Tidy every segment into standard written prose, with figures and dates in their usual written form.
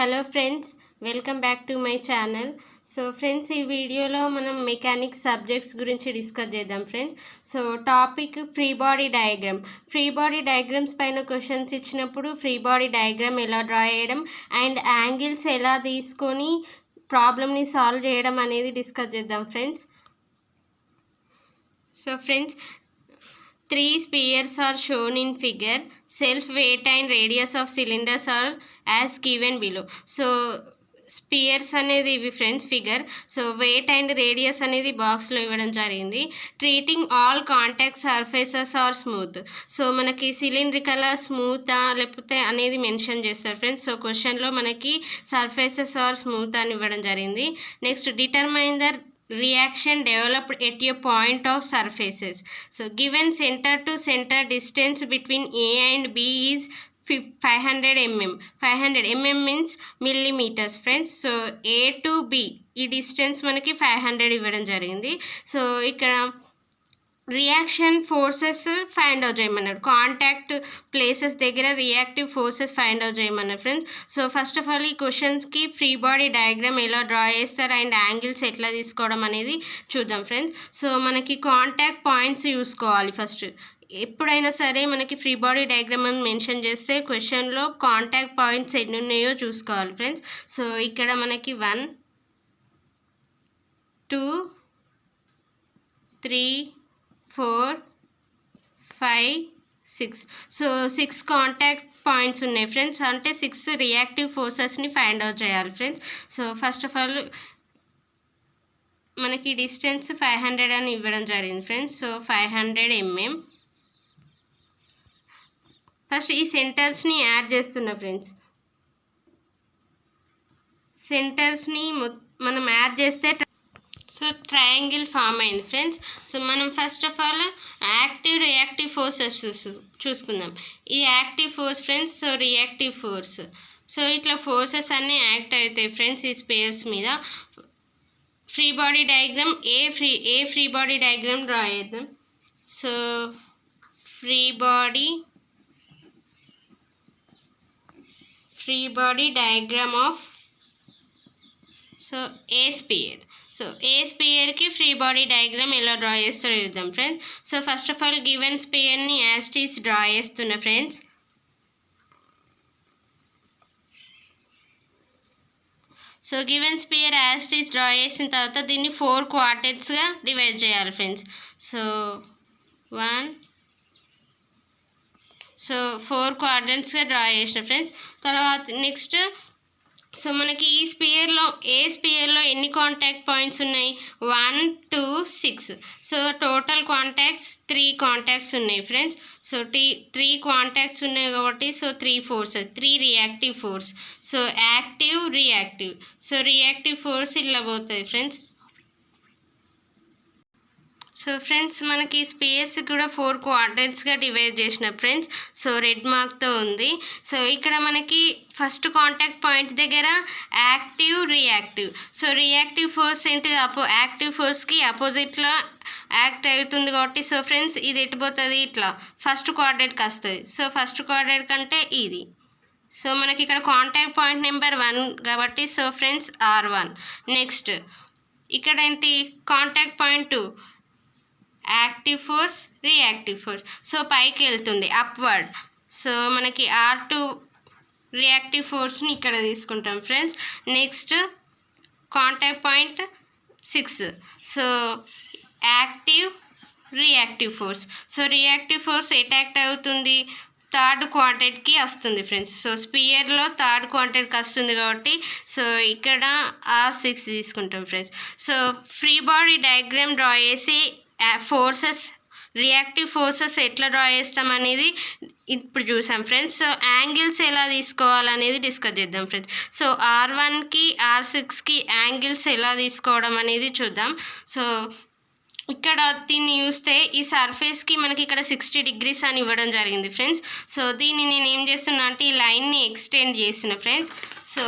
Hello friends, welcome back to my channel. So friends, ఈ వీడియోలో మనం మెకానిక్స్ సబ్జెక్ట్స్ గురించి డిస్కస్ చేద్దాం friends. So topic free body diagram. Free body diagrams పైన questions ఇచ్చినప్పుడు free body diagram ఎలా draw చేయడం అండ్ యాంగిల్స్ ఎలా తీసుకొని ప్రాబ్లమ్ని సాల్వ్ చేయడం అనేది డిస్కస్ చేద్దాం friends. So friends, 3 spheres are shown in figure. Self weight and radius of cylinders are as given below. So spheres అనేది ఇవి friends figure. So weight and radius అనేది బాక్స్లో ఇవ్వడం జరిగింది. Treating all contact surfaces are smooth. So మనకి cylindrical స్మూతా లేకపోతే అనేది మెన్షన్ చేస్తారు ఫ్రెండ్స్. సో క్వశ్చన్లో మనకి సర్ఫేసెస్ ఆర్ స్మూత్ అని ఇవ్వడం జరిగింది. Next, determine the reaction developed at a point of surfaces. So given center to center distance between A and B is 500 mm. 500 mm means millimeters friends. So A to B ఈ distance మనకి 500 ఇవ్వడం జరిగింది. So ఇక్కడ reaction forces find out చేయమన్నారు. Contact places దగ్గర reactive forces find out చేయమన్నారు friends. So first of all ఈ క్వశ్చన్స్కి ఫ్రీ బాడీ డయాగ్రామ్ ఎలా డ్రా చేస్తారు అండ్ యాంగిల్స్ ఎట్లా తీసుకోవడం అనేది చూద్దాం ఫ్రెండ్స్. సో మనకి కాంటాక్ట్ పాయింట్స్ చూసుకోవాలి ఫస్ట్. ఎప్పుడైనా సరే మనకి ఫ్రీ బాడీ డయాగ్రామ్ అని మెన్షన్ చేస్తే క్వశ్చన్లో కాంటాక్ట్ పాయింట్స్ ఎన్ని ఉన్నాయో చూసుకోవాలి ఫ్రెండ్స్. సో ఇక్కడ మనకి 1 2 3 4 5 6. సో 6 కాంటాక్ట్ పాయింట్స్ ఉన్నాయి ఫ్రెండ్స్. అంటే 6 రియాక్టివ్ ఫోర్సెస్ని ఫైండ్ అవుట్ చేయాలి friends. So first of all మనకి డిస్టెన్స్ 500 అని ఇవ్వడం జరిగింది ఫ్రెండ్స్. So 500 mm. ఫస్ట్ ఈ సెంటర్స్ని యాడ్ చేస్తున్నా ఫ్రెండ్స్. సెంటర్స్ని మనం యాడ్ చేస్తే సో ట్రయాంగిల్ ఫామ్ అయింది ఫ్రెండ్స్. సో మనం first of all active reactive forces చూసుకుందాం. ఈ active force friends, so reactive force. So ఇట్లా ఫోర్సెస్ అన్నీ యాక్ట్ అవుతాయి ఫ్రెండ్స్ ఈ స్పేర్స్ మీద. Free body diagram a free body diagram draw చేద్దాం. So free body diagram of so A sphere. So A స్పియర్కి free body diagram ఎలా draw చేస్తారో చూద్దాం friends. So first of all given స్పియర్ని as it is draw చేస్తున్నా friends. So given sphere as it is draw చేసిన తర్వాత దీన్ని 4 క్వార్టర్స్గా డివైడ్ చేయాలి ఫ్రెండ్స్. సో 1 సో 4 క్వాడ్రంట్స్గా డ్రా చేసిన ఫ్రెండ్స్. తర్వాత నెక్స్ట్, సో మనకి ఈ స్పియర్లో ఎన్ని కాంటాక్ట్ పాయింట్స్ ఉన్నాయి? 1 2 6. సో టోటల్ కాంటాక్ట్స్ 3 కాంటాక్ట్స్ ఉన్నాయి ఫ్రెండ్స్. సో 3 కాంటాక్ట్స్ ఉన్నాయి కాబట్టి so 3 forces, 3 reactive force. So active reactive. So reactive force ఇలా పోతుంది ఫ్రెండ్స్. సో ఫ్రెండ్స్ మనకి స్పేస్ కూడా 4 క్వాడ్రంట్స్గా డివైడ్ చేసిన ఫ్రెండ్స్. సో రెడ్ మార్క్తో ఉంది. సో ఇక్కడ మనకి ఫస్ట్ కాంటాక్ట్ పాయింట్ దగ్గర active reactive. So reactive force ఏంటి? యాక్టివ్ ఫోర్స్కి అపోజిట్లో యాక్ట్ అవుతుంది కాబట్టి సో ఫ్రెండ్స్ ఇది ఎట్టుపోతుంది ఇట్లా ఫస్ట్ క్వాడ్రంట్కి వస్తుంది. సో ఫస్ట్ క్వాడ్రంట్ కంటే ఇది. సో మనకి ఇక్కడ కాంటాక్ట్ పాయింట్ నెంబర్ 1 కాబట్టి సో ఫ్రెండ్స్ R1. నెక్స్ట్ ఇక్కడ ఏంటి? Contact point 2 active force reactive force. So పైకి వెళ్తుంది అప్వర్డ్. సో మనకి R2 రియాక్టివ్ ఫోర్స్ని ఇక్కడ తీసుకుంటాం friends. Next contact point 6. So active reactive force. So reactive force act అవుతుంది థర్డ్ క్వాడ్రంట్కి వస్తుంది ఫ్రెండ్స్. సో స్పియర్లో థర్డ్ క్వాడ్రంట్కి వస్తుంది కాబట్టి సో ఇక్కడ R6 తీసుకుంటాం friends. So free body diagram draw చేసి ఫోర్సెస్ రియాక్టివ్ ఫోర్సెస్ ఎట్లా డ్రా చేస్తాం అనేది ఇప్పుడు చూసాం ఫ్రెండ్స్. సో యాంగిల్స్ ఎలా తీసుకోవాలనేది డిస్కస్ చేద్దాం ఫ్రెండ్స్. సో R1కి R6కి యాంగిల్స్ ఎలా తీసుకోవడం అనేది చూద్దాం. సో ఇక్కడ దీన్ని చూస్తే ఈ సర్ఫేస్కి మనకి ఇక్కడ 60 degrees అని ఇవ్వడం జరిగింది ఫ్రెండ్స్. సో దీన్ని నేను ఏం చేస్తున్నా అంటే ఈ లైన్ని ఎక్స్టెండ్ చేసిన ఫ్రెండ్స్. సో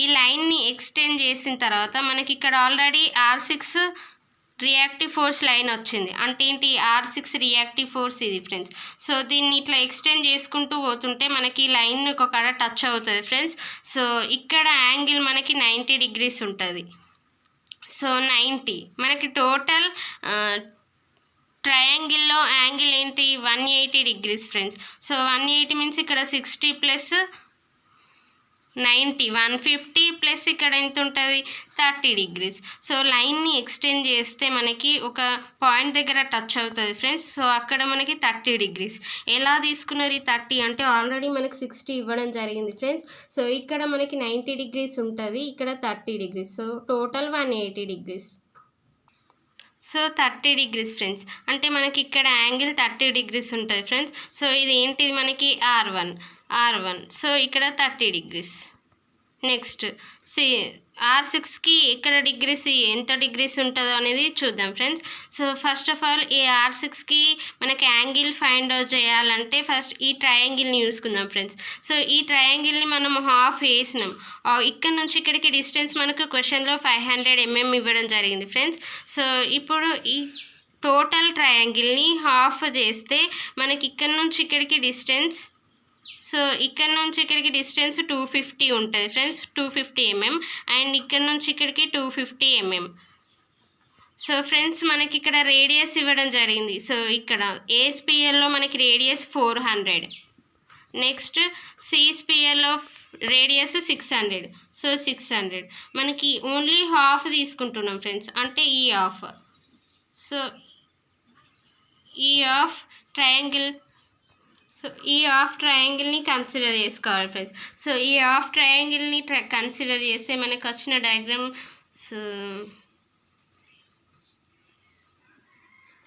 ఈ లైన్ని ఎక్స్టెండ్ చేసిన తర్వాత మనకి ఇక్కడ already R6 reactive force line వచ్చింది. అంటే ఏంటి, R6 రియాక్టివ్ ఫోర్స్ ఇది ఫ్రెండ్స్. సో దీన్ని ఇట్లా ఎక్స్టెండ్ చేసుకుంటూ పోతుంటే మనకి లైన్ ఒక కాడ టచ్ అవుతుంది ఫ్రెండ్స్. సో ఇక్కడ యాంగిల్ మనకి 90 డిగ్రీస్ ఉంటుంది. సో 90 మనకి టోటల్ ట్రయాంగిల్లో యాంగిల్ ఏంటి, 180 డిగ్రీస్ ఫ్రెండ్స్. సో 180 మీన్స్ ఇక్కడ 60 ప్లస్ 90 150 ప్లస్ ఇక్కడ ఎంత ఉంటుంది, 30 డిగ్రీస్. సో లైన్ని ఎక్స్టెండ్ చేస్తే మనకి ఒక పాయింట్ దగ్గర టచ్ అవుతుంది ఫ్రెండ్స్. సో అక్కడ మనకి 30 డిగ్రీస్. ఎలా తీసుకున్నారు ఈ 30 అంటే ఆల్రెడీ మనకి 60 ఇవ్వడం జరిగింది ఫ్రెండ్స్. సో ఇక్కడ మనకి 90 డిగ్రీస్ ఉంటుంది, ఇక్కడ 30 degrees. So total 180 degrees. So 30 degrees friends. అంటే మనకి ఇక్కడ యాంగిల్ 30 డిగ్రీస్ ఉంటుంది ఫ్రెండ్స్. సో ఇది ఏంటిది మనకి R1. సో ఇక్కడ 30 డిగ్రీస్. నెక్స్ట్ R6కి ఇక్కడ డిగ్రీస్ ఎంత డిగ్రీస్ ఉంటుందో అనేది చూద్దాం friends. So first of all ఈ R6కి మనకి యాంగిల్ ఫైండ్ అవుట్ చేయాలంటే ఫస్ట్ ఈ ట్రయాంగిల్ని చూసుకుందాం ఫ్రెండ్స్. సో ఈ ట్రయాంగిల్ని మనం హాఫ్ వేసినాం. ఇక్కడ నుంచి ఇక్కడికి డిస్టెన్స్ మనకు క్వశ్చన్లో 500 mm ఇవ్వడం జరిగింది ఫ్రెండ్స్. సో ఇప్పుడు ఈ టోటల్ ట్రయాంగిల్ని హాఫ్ చేస్తే మనకి ఇక్కడ నుంచి ఇక్కడికి డిస్టెన్స్, సో ఇక్కడ నుంచి ఇక్కడికి డిస్టెన్స్ 250 ఉంటుంది ఫ్రెండ్స్, 250 mm. అండ్ ఇక్కడ నుంచి ఇక్కడికి 250 mm. సో ఫ్రెండ్స్ మనకి ఇక్కడ రేడియస్ ఇవ్వడం జరిగింది. సో ఇక్కడ ఏ స్పియర్లో మనకి రేడియస్ 400, నెక్స్ట్ సి స్పియర్లో రేడియస్ 600. సో 600 మనకి ఓన్లీ హాఫ్ తీసుకుంటున్నాం ఫ్రెండ్స్, అంటే ఈ హాఫ్. సో ఈ హాఫ్ ట్రయాంగిల్, సో ఈ హాఫ్ ట్రయాంగిల్ని కన్సిడర్ చేసుకోవాలి ఫ్రెండ్స్. సో ఈ హాఫ్ ట్రయాంగిల్ని కన్సిడర్ చేస్తే మనకు వచ్చిన డయాగ్రామ్,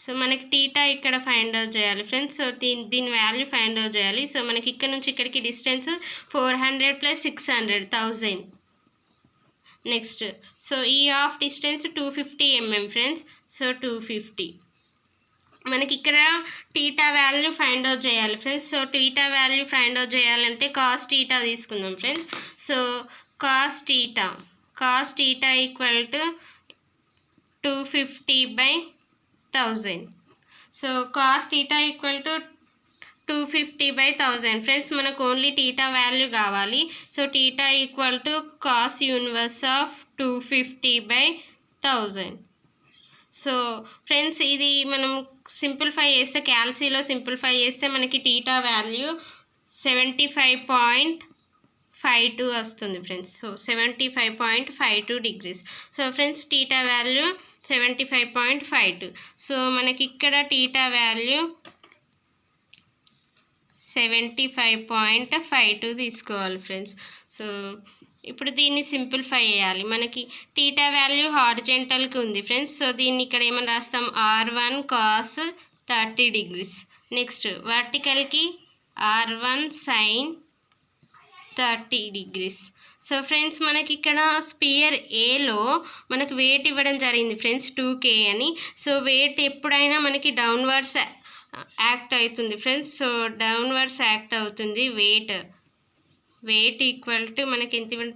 సో మనకి టీటా ఇక్కడ ఫైండ్ అవుట్ చేయాలి ఫ్రెండ్స్. సో దీని వాల్యూ ఫైండ్ అవుట్ చేయాలి. సో మనకి ఇక్కడ నుంచి ఇక్కడికి డిస్టెన్స్ 400 + 600 1000. నెక్స్ట్ సో ఈ half distance 250 mm friends. So 250 మనకి ఇక్కడ టీటా వాల్యూ ఫైండ్ అవుట్ చేయాలి friends. So theta value find out చేయాలంటే కాస్ టీటా తీసుకుందాం friends. So cos theta equal to 250/1000. So cos theta equal to 250/1000 friends. మనకు only theta value కావాలి. So theta equal to cos inverse of 250/1000. So friends ఇది మనం simplify చేస్తే, క్యాల్సీలో simplify చేస్తే మనకి theta value 75.52 వస్తుంది friends. So 75.52 degrees. So friends theta value 75.52. So మనకి ఇక్కడ టీటా వాల్యూ 75.52 తీసుకోవాలి ఫ్రెండ్స్. సో ఇప్పుడు దీన్ని సింప్లిఫై చేయాలి. మనకి టీటా వాల్యూ హారిజెంటల్కి ఉంది ఫ్రెండ్స్. సో దీన్ని ఇక్కడ ఏమని రాస్తాం, R1 cos 30 డిగ్రీస్. నెక్స్ట్ వర్టికల్కి R1 sin 30 degrees. So friends మనకి ఇక్కడ స్పియర్ ఏలో మనకు వెయిట్ ఇవ్వడం జరిగింది ఫ్రెండ్స్ 2K అని. సో వెయిట్ ఎప్పుడైనా మనకి డౌన్వర్డ్స్ యాక్ట్ అవుతుంది ఫ్రెండ్స్. సో డౌన్వర్డ్స్ యాక్ట్ అవుతుంది వెయిట్ ఈక్వల్ టు మనకి ఎంత ఇవ్వండి,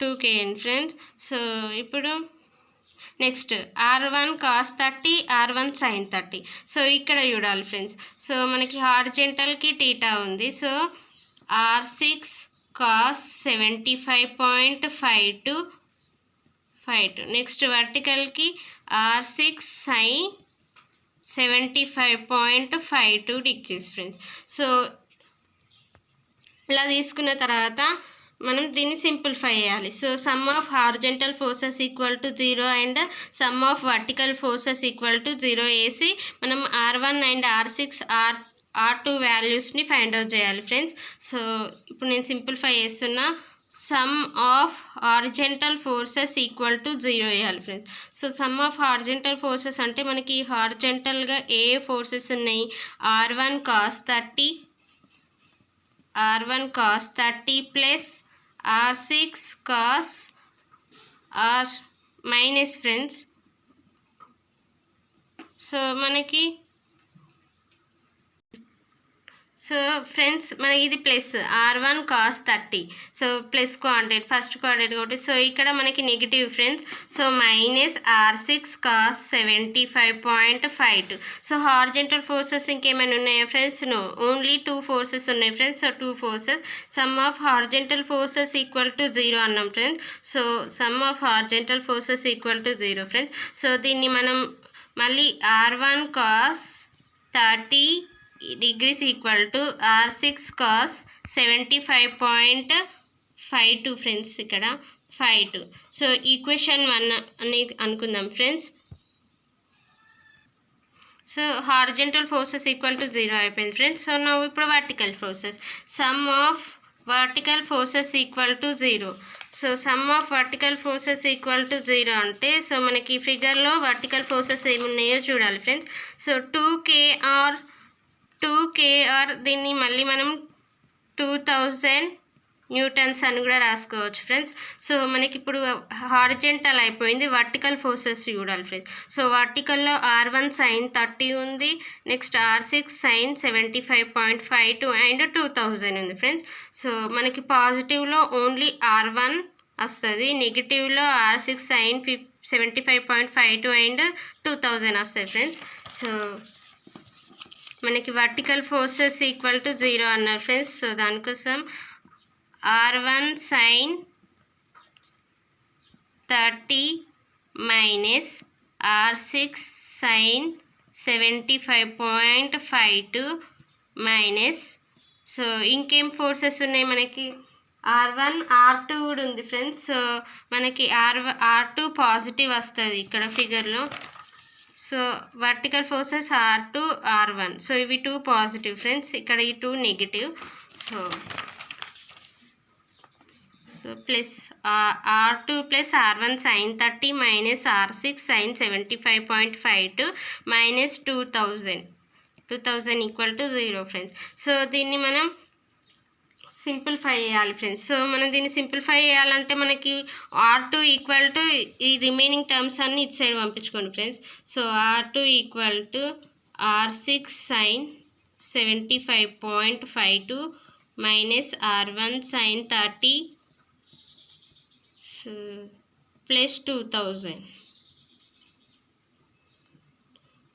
2kn ఫ్రెండ్స్. సో ఇప్పుడు next R1 cos 30 R1 sin 30. సో ఇక్కడ చూడాలి ఫ్రెండ్స్. సో మనకి హారిజెంటల్కి టీటా ఉంది. So R6 cos 75.52. నెక్స్ట్ వర్టికల్కి R6 sin 75.52 degrees friends. So ఇలా తీసుకున్న తర్వాత మనం దీన్ని సింప్లిఫై చేయాలి. So sum of horizontal forces equal to 0 and sum of vertical forces equal to 0 వేసి మనం R1 అండ్ R6 R2 వాల్యూస్ని ఫైండ్ అవుట్ చేయాలి ఫ్రెండ్స్. సో ఇప్పుడు నేను సింప్లిఫై చేస్తున్నా. Sum of horizontal forces equal to 0 వేయాలి friends. So sum of horizontal forces అంటే మనకి హారిజెంటల్గా ఏ ఫోర్సెస్ ఉన్నాయి, R1 cos 30 plus R6 cos R minus friends. So మనకి సో ఫ్రెండ్స్ మనకి ఇది plus R1 cos 30. So plus coordinate first coordinate కాబట్టి సో ఇక్కడ మనకి negative friends. So minus R6 cos 75.52. So horizontal forces ఇంకేమైనా ఉన్నాయా ఫ్రెండ్స్? నో, ఓన్లీ 2 ఫోర్సెస్ ఉన్నాయి friends. So 2 forces, some of horizontal forces equal to 0 అన్నాం friends. So sum of horizontal forces equal to 0 friends. So దీన్ని మనం మళ్ళీ R1 cos 30 degrees equal to R6 cos 75.52 friends, ఇక్కడ 52. So equation 1 అని అనుకుందాం friends. So horizontal forces equal to 0 అయిపోయింది friends. So నా ఇప్పుడు vertical forces, some of vertical forces equal to 0. So sum of vertical forces equal to 0 అంటే so మనకి ఫిగర్లో vertical forces ఏమున్నాయో చూడాలి ఫ్రెండ్స్. సో 2kr దీన్ని మళ్ళీ మనం 2000 న్యూటన్స్ అని కూడా రాసుకోవచ్చు ఫ్రెండ్స్. సో మనకి ఇప్పుడు హారిజెంటల్ అయిపోయింది, వర్టికల్ ఫోర్సెస్ చూడాలి ఫ్రెండ్స్. సో వర్టికల్లో R1 sin 30 ఉంది, నెక్స్ట్ R6 sin 75.52 అండ్ 2000 ఉంది ఫ్రెండ్స్. సో మనకి పాజిటివ్లో ఓన్లీ R1 వస్తుంది, నెగిటివ్లో R6 sin 75.52 అండ్ 2000 వస్తాయి ఫ్రెండ్స్. సో మనకి వర్టికల్ ఫోర్సెస్ ఈక్వల్ టు 0 అన్నారు ఫ్రెండ్స్. సో దానికోసం R1 sin 30 minus R6 sin 75.52 minus, so ఇంకేం ఫోర్సెస్ ఉన్నాయి మనకి? R1 R2 కూడా ఉంది ఫ్రెండ్స్. సో మనకి R2 పాజిటివ్ వస్తుంది ఇక్కడ ఫిగర్లో. So vertical forces R2 R1, so ఇవి 2 పాజిటివ్ ఫ్రెండ్స్, ఇక్కడ ఈ 2 negative. So plus R2 plus R1 sin 30 minus R6 sin 75.52 minus 2000 equal to 0 friends. So దీన్ని మనం సింప్లిఫై చేయాలి ఫ్రెండ్స్. సో మనం దీన్ని సింప్లిఫై చేయాలంటే మనకి R2 ఈక్వల్ టు ఈ రిమైనింగ్ టర్మ్స్ అన్ని ఇటు సైడ్ పంపించుకోండి friends. So R2 equal to R6 sin 75.52 minus R1 sin 30 plus 2000.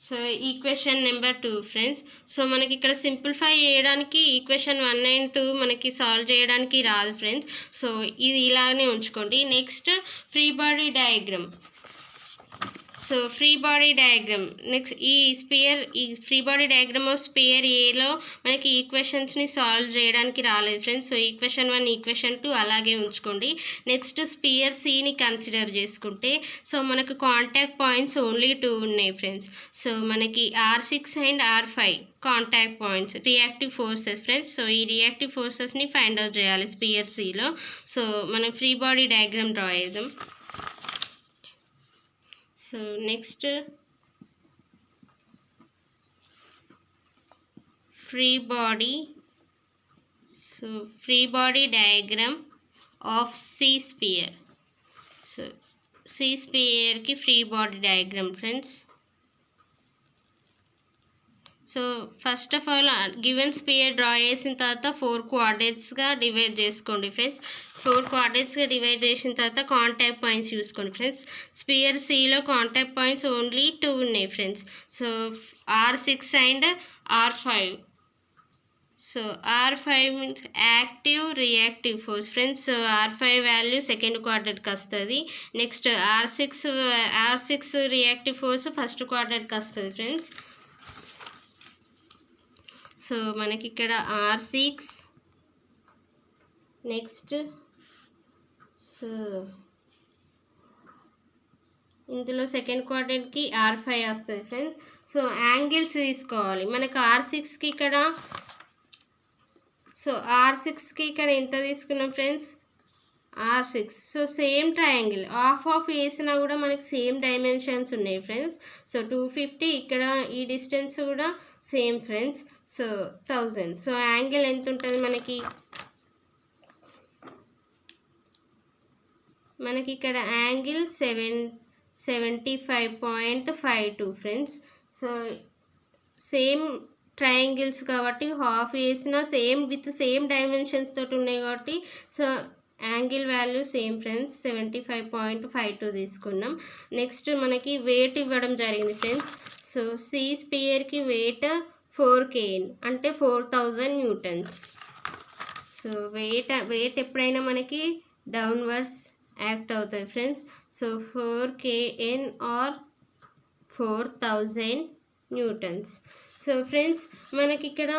So equation number 2 friends. So మనకి ఇక్కడ సింప్లిఫై చేయడానికి ఈక్వేషన్ 1 and 2 మనకి సాల్వ్ చేయడానికి రాదు ఫ్రెండ్స్. సో ఇది ఇలానే ఉంచుకోండి. Next free body diagram. So free body diagram next ఈ free body diagram of sphere ఏలో మనకి ఈక్వేషన్స్ని సాల్వ్ చేయడానికి రాలేదు ఫ్రెండ్స్. సో ఈక్వేషన్ 1 ఈక్వేషన్ 2 అలాగే ఉంచుకోండి. నెక్స్ట్ స్పియర్ సిని కన్సిడర్ చేసుకుంటే సో మనకు కాంటాక్ట్ పాయింట్స్ ఓన్లీ 2 ఉన్నాయి ఫ్రెండ్స్. సో మనకి R6 and R5 contact points, reactive forces friends. So ఈ రియాక్టివ్ ఫోర్సెస్ని ఫైండ్ అవుట్ చేయాలి స్పియర్ సిలో. సో మనం ఫ్రీ బాడీ డయాగ్రామ్ డ్రా చేద్దాం. So next free body diagram of C sphere. So C స్పియర్కి free body diagram friends. So first of all given sphere draw చేసిన తర్వాత 4 కోఆర్డినేట్స్గా డివైడ్ చేసుకోండి ఫ్రెండ్స్. 4 కోఆర్డినేట్స్గా డివైడ్ చేసిన తర్వాత కాంటాక్ట్ పాయింట్స్ చూసుకోండి ఫ్రెండ్స్. స్పియర్ సిలో కాంటాక్ట్ పాయింట్స్ ఓన్లీ 2 ఉన్నాయి friends. So R6 and R5. So R5 means active reactive force friends. So R5 value second కోఆర్డినేట్కి వస్తుంది. Next R6 reactive force first కోఆర్డినేట్కి వస్తుంది ఫ్రెండ్స్. సో మనకి ఇక్కడ R6 నెక్స్ట్ సో ఇందులో second కోఆర్డినేట్కి R5 వస్తుంది ఫ్రెండ్స్. సో యాంగిల్స్ తీసుకోవాలి మనకు R6కి ఇక్కడ. సో R6కి ఇక్కడ ఎంత తీసుకున్నాం friends? R6. So same triangle of వేసినా కూడా మనకి సేమ్ డైమెన్షన్స్ ఉన్నాయి ఫ్రెండ్స్. సో 250, ఇక్కడ ఈ డిస్టెన్స్ కూడా same friends. So 1000. So angle ఎంత ఉంటుంది మనకి ఇక్కడ angle 75.52 friends. So same triangles కాబట్టి హాఫ్ వేసిన సేమ్ విత్ సేమ్ డైమెన్షన్స్ తోటి ఉన్నాయి కాబట్టి so angle value same friends 75.52 తీసుకున్నాం. నెక్స్ట్ మనకి వెయిట్ ఇవ్వడం జరిగింది ఫ్రెండ్స్. సో సి స్పియర్కి వెయిట్ 4 kN అంటే 4000 న్యూటన్స్. సో వెయిట్ ఎప్పుడైనా మనకి డౌన్వర్డ్స్ యాక్ట్ అవుతుంది friends. So 4 kN or 4000 newtons. So friends మనకి ఇక్కడ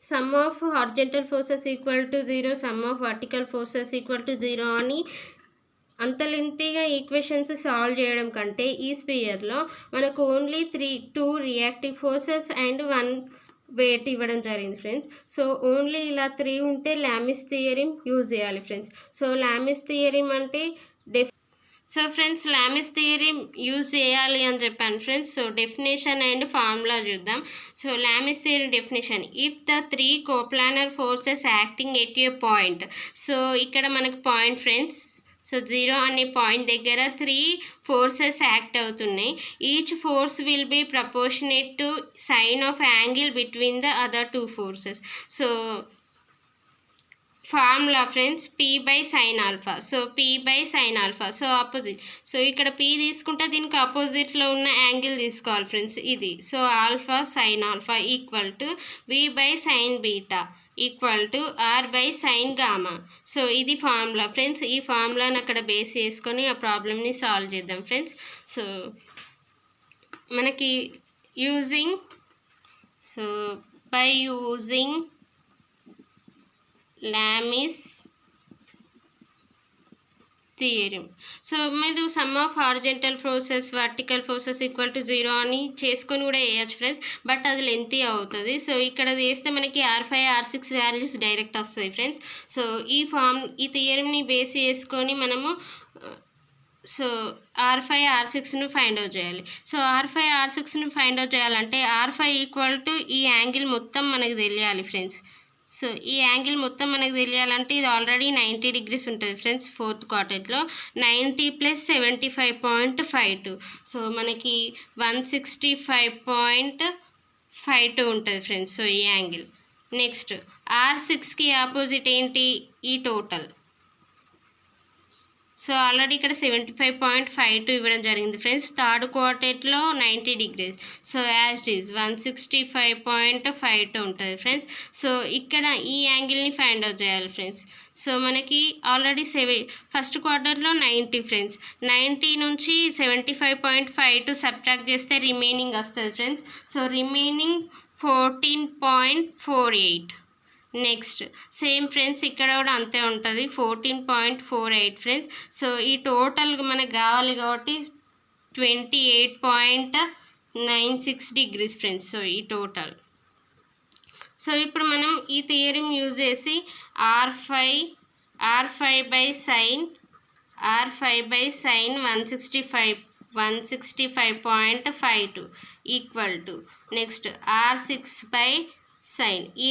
sum of horizontal forces equal to 0, sum of vertical forces equal to 0 అని అంత లెంతీగా ఈక్వేషన్స్ సాల్వ్ చేయడం కంటే ఈ స్పియర్లో మనకు only 2 reactive forces and 1 weight ఇవ్వడం జరిగింది ఫ్రెండ్స్. సో ఓన్లీ ఇలా 3 ఉంటే లామిస్ థియరమ్ యూజ్ చేయాలి ఫ్రెండ్స్. సో లామిస్ థియరమ్ అంటే so friends Lami's theory use చేయాలి అని చెప్పాను friends. So definition and formula చూద్దాం. So Lami's theory definition, if the 3 coplanar forces acting at a point. So ఇక్కడ మనకు పాయింట్ ఫ్రెండ్స్. సో 0 అనే point దగ్గర 3 forces act అవుతున్నాయి. Each force will be proportionate to sine of angle between the other 2 forces. So formula friends P by sine alpha. So P by sine alpha. So opposite. So ఇక్కడ P తీసుకుంటే దీనికి ఆపోజిట్లో ఉన్న angle తీసుకోవాలి friends ఇది. So alpha sine alpha equal to V by sine beta equal to R by sine gamma. So ఇది formula friends. ఈ ఫార్ములాని అక్కడ బేస్ చేసుకొని ఆ ప్రాబ్లమ్ని సాల్వ్ చేద్దాం ఫ్రెండ్స్. సో మనకి using so by using Lami's theorem. So మీరు sum of horizontal forces vertical forces equal to 0 అని చేసుకొని కూడా వేయచ్చు ఫ్రెండ్స్, బట్ అది లెంతీ అవుతుంది. సో ఇక్కడ చేస్తే మనకి R5 R6 వాల్యూస్ డైరెక్ట్ వస్తాయి ఫ్రెండ్స్. సో ఈ థియరమ్ని బేస్ చేసుకొని మనము సో R5 R6ను ఫైండ్ అవుట్ చేయాలి. సో R5 R6ను ఫైండ్ అవుట్ చేయాలంటే R5 ఈక్వల్ టు ఈ యాంగిల్ మొత్తం మనకు తెలియాలి ఫ్రెండ్స్. సో ఈ యాంగిల్ మొత్తం మనకు తెలియాలంటే ఇది ఆల్రెడీ 90 degrees ఉంటుంది ఫ్రెండ్స్. 4th క్వార్టర్లో 90 + 75.52. సో మనకి 165.52 ఉంటుంది ఫ్రెండ్స్. సో ఈ యాంగిల్. నెక్స్ట్ R6కి ఆపోజిట్ ఏంటి? ఈ టోటల్. సో ఆల్రెడీ ఇక్కడ 75.52 ఇవ్వడం జరిగింది ఫ్రెండ్స్. 3rd క్వార్టర్లో 90 degrees. So as it is 165.52 ఉంటుంది ఫ్రెండ్స్. సో ఇక్కడ ఈ యాంగిల్ని ఫైండ్ అవుట్ చేయాలి ఫ్రెండ్స్. సో మనకి ఆల్రెడీ 1st క్వార్టర్లో 90 ఫ్రెండ్స్. 90 నుంచి 75.52 సబ్ట్రాక్ట్ చేస్తే రిమైనింగ్ వస్తుంది friends. So remaining 14.48. Next same friends ఇక్కడ కూడా అంతే ఉంటుంది 14.48 ఫ్రెండ్స్. సో ఈ టోటల్ మనకు కావాలి కాబట్టి 28.96 degrees ఫ్రెండ్స్. సో ఈ టోటల్. సో ఇప్పుడు మనం ఈ థియరీ యూజ్ చేసి R5 by sine 165.52 equal to next R6 by sine ఈ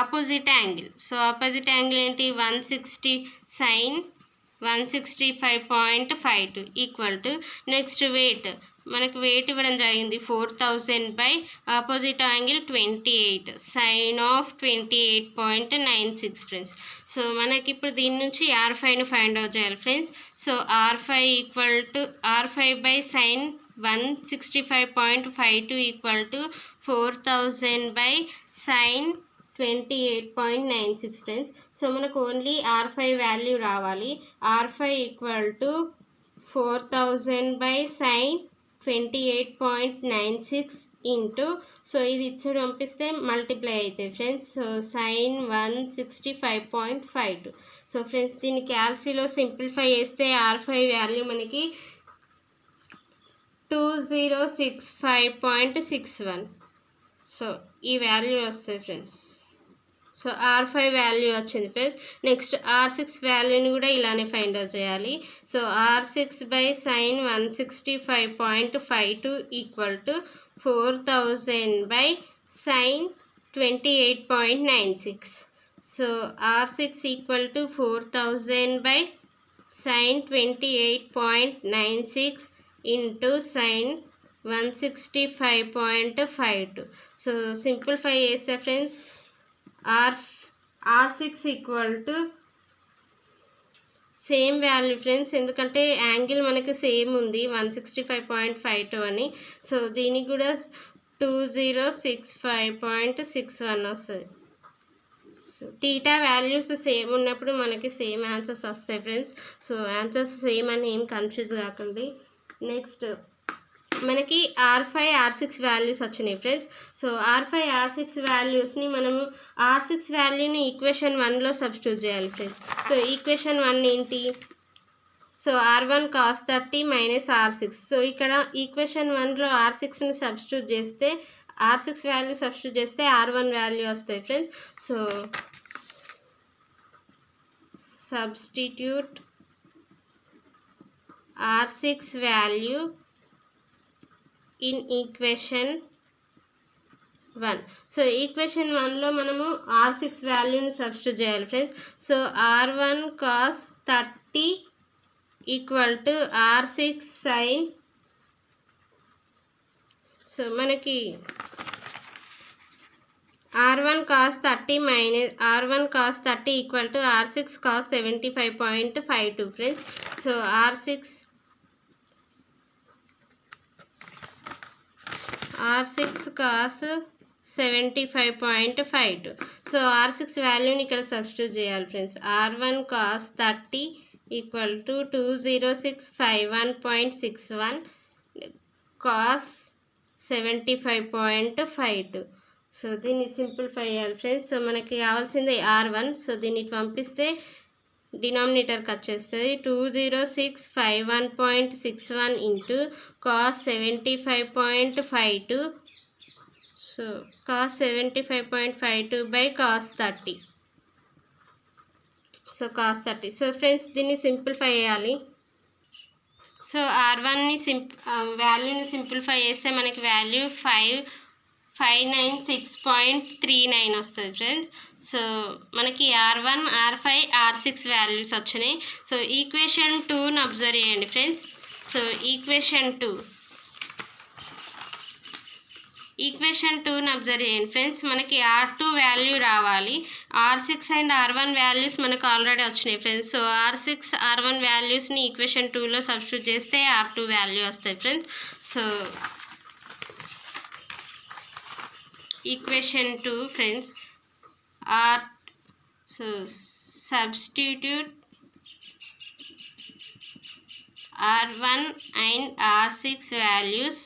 opposite angle. So opposite angle ఏంటి? 160 sine 165.52 equal to next weight. మనకు వెయిట్ ఇవ్వడం జరిగింది 4000 by opposite angle 28 sine of 28.96 friends. So మనకి ఇప్పుడు దీని నుంచి R5ను ఫైండ్ అవుట్ చేయాలి friends. So R5 by sine 165.52 equal to 4000 by sine 28.96 friends. So మనకు ఓన్లీ R5 వాల్యూ రావాలి. R5 equal to 4000 by sine 28.96 into so ఇది ఇచ్చి పంపిస్తే మల్టిప్లై అవుతాయి friends. So sine 165.52. So friends దీన్ని క్యాల్సీలో సింప్లిఫై చేస్తే R5 వాల్యూ మనకి 2065.61. సో ఈ వాల్యూ వస్తుంది ఫ్రెండ్స్. సో R5 వాల్యూ వచ్చింది ఫ్రెండ్స్. నెక్స్ట్ R6 వాల్యూని కూడా ఇలానే ఫైండ్ అవుట్ చేయాలి. So R6 by sine 165.52 equal to 4000 by sine 28.96. So R6 equal to 4000 by sine 28.96 into sine 165.52. So simplify చేస్తే friends R6 equal to same value friends, ఎందుకంటే angle మనకి same ఉంది 165.52 అని. So దీనికి కూడా 2065.61 వస్తుంది. సో టీటా వాల్యూస్ సేమ్ ఉన్నప్పుడు మనకి సేమ్ ఆన్సర్స్ వస్తాయి ఫ్రెండ్స్. సో ఆన్సర్స్ సేమ్ అని ఏం కన్ఫ్యూజ్ కాకండి. నెక్స్ట్ మనకి R5 R6 వాల్యూస్ వచ్చినాయి ఫ్రెండ్స్. సో R5 R6 వాల్యూస్ని మనము R6 వాల్యూని ఈక్వేషన్ 1లో సబ్స్టిట్యూట్ చేయాలి ఫ్రెండ్స్. సో ఈక్వేషన్ 1 ఏంటి? So R1 cos 30 minus R6. So ఇక్కడ ఈక్వేషన్ 1లో R6ని సబ్స్టిట్యూట్ చేస్తే R6 వాల్యూ సబ్స్టిట్యూట్ చేస్తే R1 వాల్యూ వస్తాయి friends. So substitute R6 value in equation 1. So equation 1లో మనము R6 వాల్యూని సబ్స్టిట్యూట్ చేయాలి friends. So R1 cos 30 equal to R6 sin. So మనకి R1 cos 30 minus R1 cos 30 equal to R6 cos 75.52 friends. So R6 cos 75.52. So R6 వాల్యూని ఇక్కడ substitute చేయాలి friends. R1 cos 30 equal to 2065.61 cos 75.52. So దీన్ని simplify చేయాలి friends. So మనకి కావాల్సింది R1. So దీన్ని పంపిస్తే డినామినేటర్కి వచ్చేస్తుంది 2065.61 into cos 75.52. So cos 75.52 by cos 30. So cos 30. So friends దీన్ని సింప్లిఫై చేయాలి. సో R1ని వాల్యూని సింప్లిఫై చేస్తే మనకి వాల్యూ 596.39 వస్తుంది ఫ్రెండ్స్. సో మనకి R1 R5 R6 వాల్యూస్ వచ్చినాయి. సో ఈక్వేషన్ 2ని అబ్జర్వ్ చేయండి ఫ్రెండ్స్. సో ఈక్వేషన్ 2ని అబ్జర్వ్ చేయండి ఫ్రెండ్స్. మనకి R2 వాల్యూ రావాలి. R6 అండ్ R1 వాల్యూస్ మనకు ఆల్రెడీ వచ్చినాయి ఫ్రెండ్స్. సో R6 R1 వాల్యూస్ని ఈక్వేషన్ 2లో సబ్స్టిట్యూట్ చేస్తే R2 వాల్యూ వస్తాయి friends. So equation 2 friends so substitute R1 and R6 values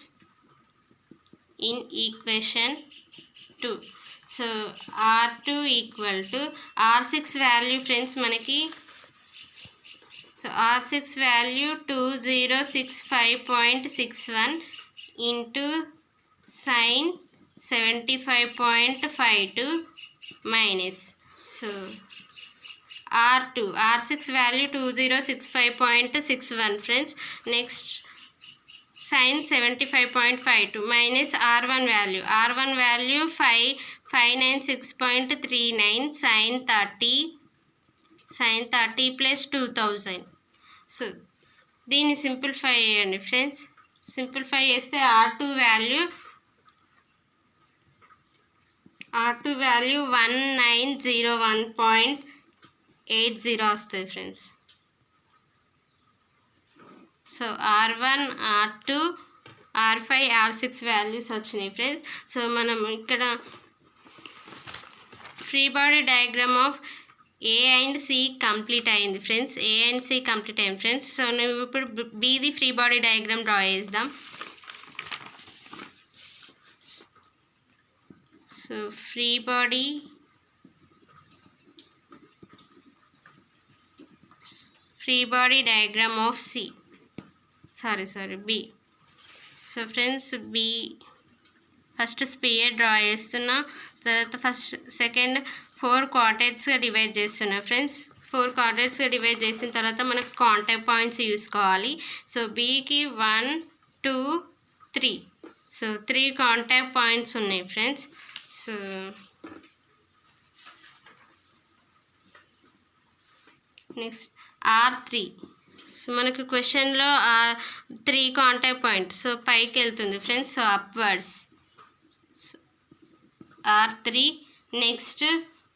in equation 2. So R2 equal to R6 value friends మనకి so R6 value 2065.61 into sin 75.52 minus so R6 value 2065.61 friends. Next sin 75.52 minus R1 value 596.39 sin 30 plus 2000. So దీన్ని simplify చేయండి friends. Simplify చేస్తే R2 value 1901.80 వస్తుంది friends. So R1 R2 R5 R6 values వచ్చినాయి friends. So మనం ఇక్కడ free body diagram of A and C complete అయింది friends. A and C complete అయింది friends. So నువ్వు ఇప్పుడు Bది ఫ్రీ బాడీ డయాగ్రామ్ డ్రా చేద్దాం. So free body diagram of C B. So friends B first sphere draw చేస్తున్నా. తర్వాత second 4 క్వార్టర్స్గా divide చేస్తున్నా ఫ్రెండ్స్. 4 క్వార్టర్స్గా డివైడ్ చేసిన తర్వాత మనకు కాంటాక్ట్ పాయింట్స్ చూసుకోవాలి. సో Bకి 1 2 3. సో 3 కాంటాక్ట్ పాయింట్స్ ఉన్నాయి friends. So next R3. So మనకు క్వశ్చన్లో 3 కాంటాక్ట్ పాయింట్, సో పైకి వెళ్తుంది friends, so upwards R3. Next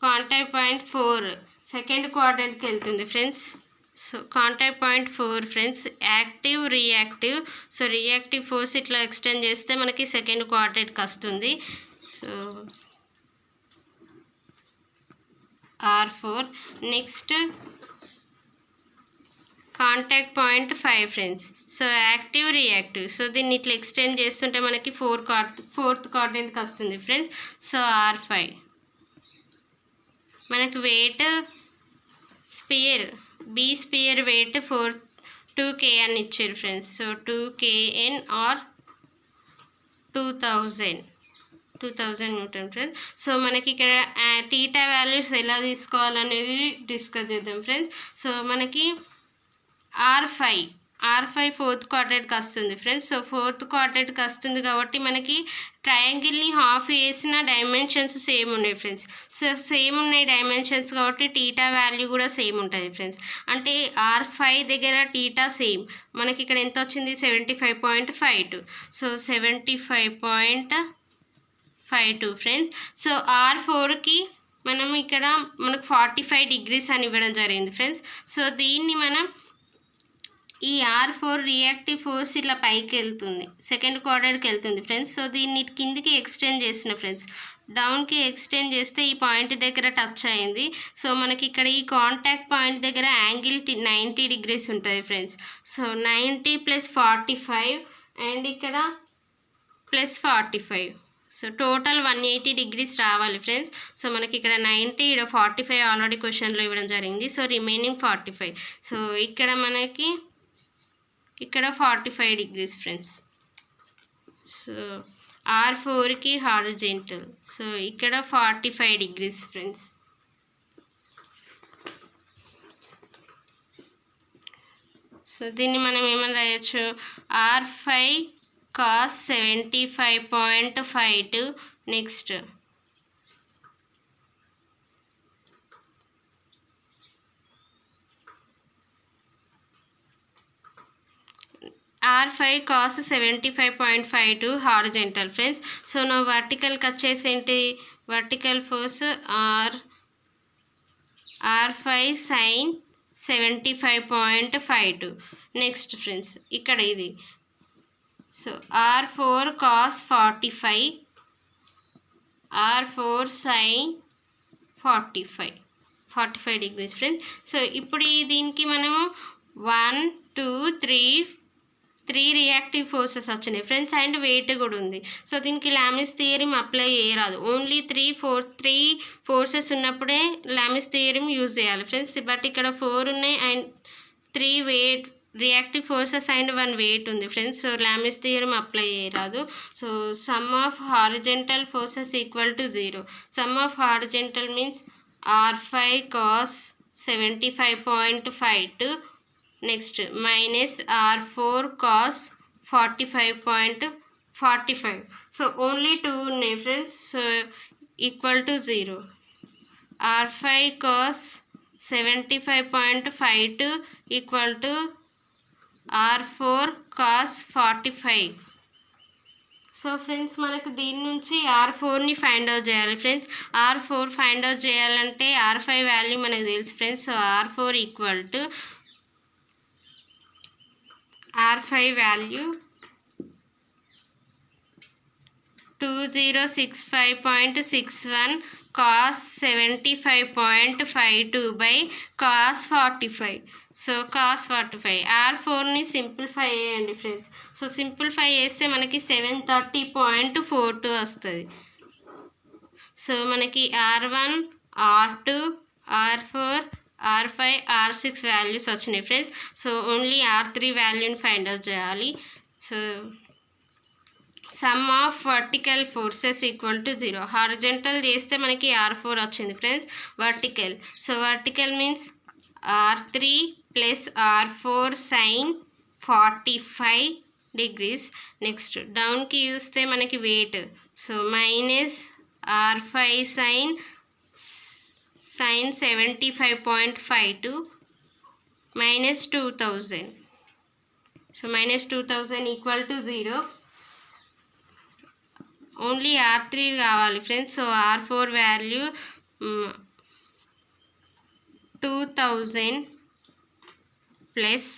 contact point 4 second క్వాడ్రంట్కి వెళ్తుంది friends. So contact point 4 friends active reactive. So reactive force ఇట్లా ఎక్స్టెండ్ చేస్తే మనకి సెకండ్ క్వాడ్రంట్కి వస్తుంది. So R4. Next contact point 5 friends. So active reactive. So దీన్ని ఇట్లా ఎక్స్టెండ్ చేస్తుంటే మనకి ఫోర్త్ క్వాడ్రంట్కి వస్తుంది ఫ్రెండ్స్. So R5. మనకి weight sphere B sphere weight 2K అని ఇచ్చారు friends. So 2KN or 2000 newton friends. So మనకి ఇక్కడ టీటా వాల్యూస్ ఎలా తీసుకోవాలనేది డిస్కస్ చేద్దాం ఫ్రెండ్స్. సో మనకి R5 ఫోర్త్ క్వాడ్రంట్కి వస్తుంది ఫ్రెండ్స్. సో ఫోర్త్ క్వాడ్రంట్కి వస్తుంది కాబట్టి మనకి ట్రయాంగిల్ని హాఫ్ వేసిన డైమెన్షన్స్ సేమ్ ఉన్నాయి ఫ్రెండ్స్. సో సేమ్ ఉన్నాయి డైమెన్షన్స్ కాబట్టి టీటా వాల్యూ కూడా సేమ్ ఉంటుంది ఫ్రెండ్స్. అంటే R5 దగ్గర టీటా సేమ్. మనకి ఇక్కడ ఎంత వచ్చింది 75.52. So 75.52 friends. సో R4కి మనం ఇక్కడ మనకు 45 డిగ్రీస్ అని ఇవ్వడం జరిగింది ఫ్రెండ్స్. సో దీన్ని మనం ఈ R4 రియాక్టివ్ ఫోర్స్ ఇట్లా పైకి వెళ్తుంది, సెకండ్ క్వాడ్రంట్కి వెళ్తుంది ఫ్రెండ్స్. సో దీన్ని కిందికి ఎక్స్టెండ్ చేసిన ఫ్రెండ్స్, డౌన్కి ఎక్స్టెండ్ చేస్తే ఈ పాయింట్ దగ్గర టచ్ అయింది. సో మనకి ఇక్కడ ఈ కాంటాక్ట్ పాయింట్ దగ్గర యాంగిల్ 90 డిగ్రీస్ ఉంటుంది ఫ్రెండ్స్. సో 90 + 45 అండ్ ఇక్కడ +45. సో టోటల్ 180 డిగ్రీస్ రావాలి ఫ్రెండ్స్. సో మనకి ఇక్కడ 90, ఇక్కడ 45 ఆల్రెడీ క్వశ్చన్లో ఇవ్వడం జరిగింది. So remaining 45. సో ఇక్కడ మనకి ఇక్కడ 45 డిగ్రీస్ ఫ్రెండ్స్. సో R4కి హారిజెంటల్. సో ఇక్కడ 45 డిగ్రీస్ ఫ్రెండ్స్. సో దీన్ని మనం ఏమని రాయొచ్చు, R5 cos 75.52. Next R5 cos 75.52 horizontal friends. So నా వర్టికల్కి వచ్చేసి ఏంటి, vertical force R5 sin 75.52. Next friends ఇక్కడ ఇది. So R4 cos 45, R4 sin 45 degrees friends. So ఇప్పుడు దీనికి మనము 1 2 3 రియాక్టివ్ ఫోర్సెస్ వచ్చినాయి ఫ్రెండ్స్ అండ్ వెయిట్ కూడా ఉంది. సో దీనికి లామిస్ థియరీ అప్లై చేయరాదు, ఓన్లీ 3 ఫోర్సెస్ ఉన్నప్పుడే లామిస్ థియరీ యూజ్ చేయాలి ఫ్రెండ్స్. బట్ ఇక్కడ 4 ఉన్నాయి and 3 wait reactive forces and 1 weight ఉంది friends. So Lami's theory apply చేయరాదు. So sum of horizontal forces equal to 0. Sum of horizontal means R5 cos 75.52 next minus R4 cos 45.45. So only 2 ఉన్నాయి friends. So equal to 0. R5 cos 75.52 equal to R4 cos 45. So friends మనకు దీని నుంచి R4ని find out చేయాలి friends. R4 find out చేయాలంటే R5 value మనకు తెలుసు friends. So R4 equal to R5 value 2065.61 cos 75.52 by cos 45. So cos 45. R4ని simplify చేయండి ఫ్రెండ్స్. సో సింప్లిఫై చేస్తే మనకి 730.42 వస్తుంది. సో మనకి R1 R2 R4 R5 R6 values వచ్చినాయి ఫ్రెండ్స్. సో ఓన్లీ R3 వాల్యూని ఫైండ్ అవుట్ చేయాలి. So sum of vertical forces equal to 0. Horizontal చేస్తే మనకి R4 వచ్చింది friends. Vertical, so vertical means R3 + R4 sin 45 degrees. Next డౌన్కి చూస్తే మనకి weight. So minus R5 sin 75.52 minus 2000. So minus 2000 equal to 0. ఓన్లీ R3 కావాలి friends. So R4 value 2000 plus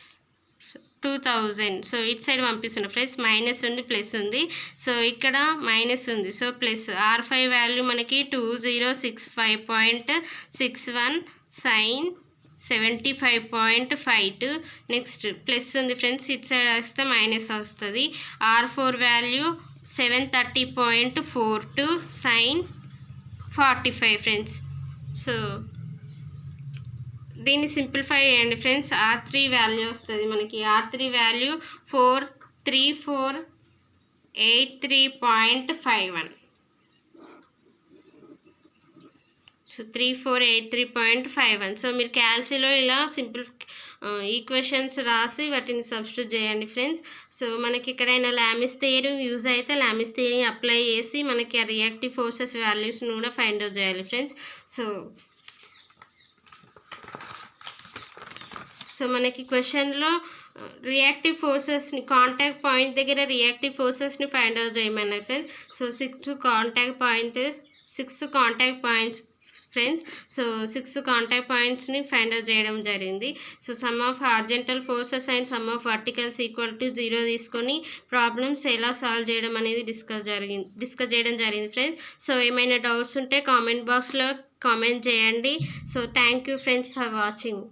2000. So it side పంపిస్తున్నా friends. Minus ఉంది, plus ఉంది. So ఇక్కడ minus ఉంది, సో ప్లస్. R5 వాల్యూ మనకి 2065.61 sin 75.52. నెక్స్ట్ ప్లస్ ఉంది friends, it side వస్తే మైనస్ వస్తుంది. R4 value 730.42 sin 45 friends. So దీన్ని సింప్లిఫై చేయండి ఫ్రెండ్స్. R3 వాల్యూ వస్తుంది మనకి. R3 value 43483.51. సో 3483.51. సో మీరు క్యాల్సిలో ఇలా ఈక్వేషన్స్ రాసి వాటిని సబ్స్టిట్యూట్ చేయండి ఫ్రెండ్స్. సో మనకి ఎక్కడైనా లామిస్ థియరీ యూజ్ అయితే లామిస్ థియరీ అప్లై చేసి మనకి ఆ రియాక్టివ్ ఫోర్సెస్ వాల్యూస్ని కూడా ఫైండ్ అవుట్ చేయాలి ఫ్రెండ్స్. సో మనకి క్వశ్చన్లో రియాక్టివ్ ఫోర్సెస్ని కాంటాక్ట్ పాయింట్ దగ్గర రియాక్టివ్ ఫోర్సెస్ని ఫైండ్ అవుట్ చేయమన్నారు friends. So 6 contact points friends. So 6 contact పాయింట్స్ని ఫైండ్ అవుట్ చేయడం జరిగింది. So sum of horizontal forces and sum of verticals equal to 0 తీసుకొని ప్రాబ్లమ్స్ ఎలా సాల్వ్ చేయడం అనేది డిస్కస్ చేయడం జరిగింది ఫ్రెండ్స్. సో ఏమైనా డౌట్స్ ఉంటే కామెంట్ బాక్స్లో కామెంట్ చేయండి. So thank you friends for watching.